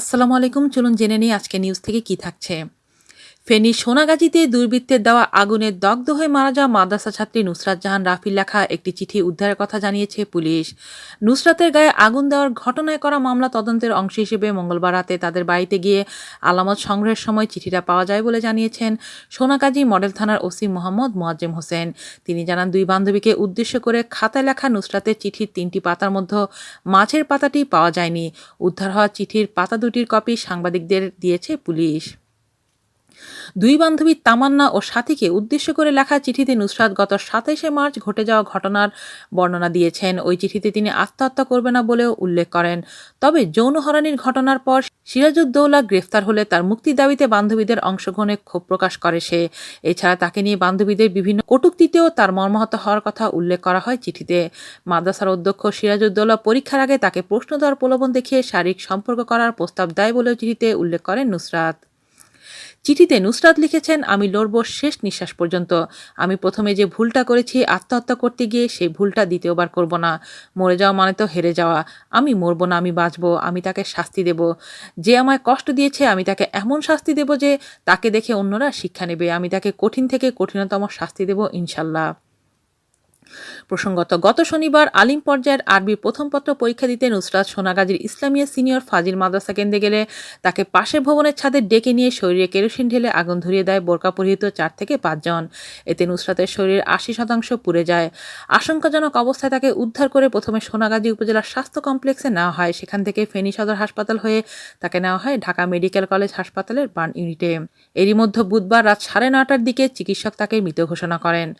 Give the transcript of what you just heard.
আসসালামু আলাইকুম। চলুন জেনে নিই আজকে নিউজ থেকে কি থাকছে। ফেনীর সোনাগাজীতে দুর্বৃত্তের দেওয়া আগুনে দগ্ধ হয়ে মারা যাওয়া মাদ্রাসা ছাত্রী নুসরাত জাহান রাফির লেখা একটি চিঠি উদ্ধারের কথা জানিয়েছে পুলিশ। নুসরাতের গায়ে আগুন দেওয়ার ঘটনায় করা মামলা তদন্তের অংশ হিসেবে মঙ্গলবার রাতে তাদের বাড়িতে গিয়ে আলামত সংগ্রহের সময় চিঠিটা পাওয়া যায় বলে জানিয়েছেন সোনাগাজী মডেল থানার ওসি মোহাম্মদ মোয়াজ্জেম হোসেন। তিনি জানান, দুই বান্ধবীকে উদ্দেশ্য করে খাতায় লেখা নুসরাতের চিঠির 3টি পাতার মধ্যে মাঝের পাতাটি পাওয়া যায়নি। উদ্ধার হওয়া চিঠির পাতা দুটির কপি সাংবাদিকদের দিয়েছে পুলিশ। দুই বান্ধবী তামান্না ও সাথীকে উদ্দেশ্য করে লেখা চিঠিতে নুসরাত গত 27শে মার্চ ঘটে যাওয়া ঘটনার বর্ণনা দিয়েছেন। ওই চিঠিতে তিনি আত্মহত্যা করবে না বলেও উল্লেখ করেন। তবে যৌন হয়রানির ঘটনার পর সিরাজউদ্দৌলা গ্রেফতার হলে তার মুক্তির দাবিতে বান্ধবীদের অংশগ্রহণে ক্ষোভ প্রকাশ করে সে। এছাড়া তাকে নিয়ে বান্ধবীদের বিভিন্ন কটূক্তিতেও তার মর্মাহত হওয়ার কথা উল্লেখ করা হয় চিঠিতে। মাদ্রাসার অধ্যক্ষ সিরাজউদ্দৌলা পরীক্ষার আগে তাকে প্রশ্ন দেওয়ার প্রলোভন দেখিয়ে শারীরিক সম্পর্ক করার প্রস্তাব দেয় বলেও চিঠিতে উল্লেখ করেন নুসরাত। চিঠিতে নুসরাত লিখেছেন, আমি লড়ব শেষ নিঃশ্বাস পর্যন্ত। আমি প্রথমে যে ভুলটা করেছি আত্মহত্যা করতে গিয়ে, সেই ভুলটা দ্বিতীয়বার করব না। মরে যাওয়া মানে তো হেরে যাওয়া। আমি মরব না, আমি বাঁচব। আমি তাকে শাস্তি দেব। যে আমায় কষ্ট দিয়েছে আমি তাকে এমন শাস্তি দেব যে তাকে দেখে অন্যরা শিক্ষা নেবে। আমি তাকে কঠিন থেকে কঠিনতম শাস্তি দেব ইনশাল্লাহ। প্রসঙ্গত, গত শনিবার আলিম পর্যায়ের আরবি প্রথম পত্র পরীক্ষা দিতে নুসরাত সোনাগাজীর ইসলামিয়া সিনিয়র ফাজিল মাদ্রাসা কেন্দ্রে গেলে তাকে পাশের ভবনের ছাদে ডেকে নিয়ে শরীরে কেরোসিন ঢেলে আগুন ধরিয়ে দেয় বোরকা পরিহিত 4 থেকে 5 জন। এতে নুসরাতের শরীরের 80% পুড়ে যায়। আশঙ্কাজনক অবস্থায় তাকে উদ্ধার করে প্রথমে সোনাগাজী উপজেলার স্বাস্থ্য কমপ্লেক্সে নেওয়া হয়। সেখান থেকে ফেনী সদর হাসপাতাল হয়ে তাকে নেওয়া হয় ঢাকা মেডিকেল কলেজ হাসপাতালের বার্ন ইউনিটে। এরই মধ্যে বুধবার রাত 9:30টার দিকে চিকিৎসক তাকে মৃত ঘোষণা করেন।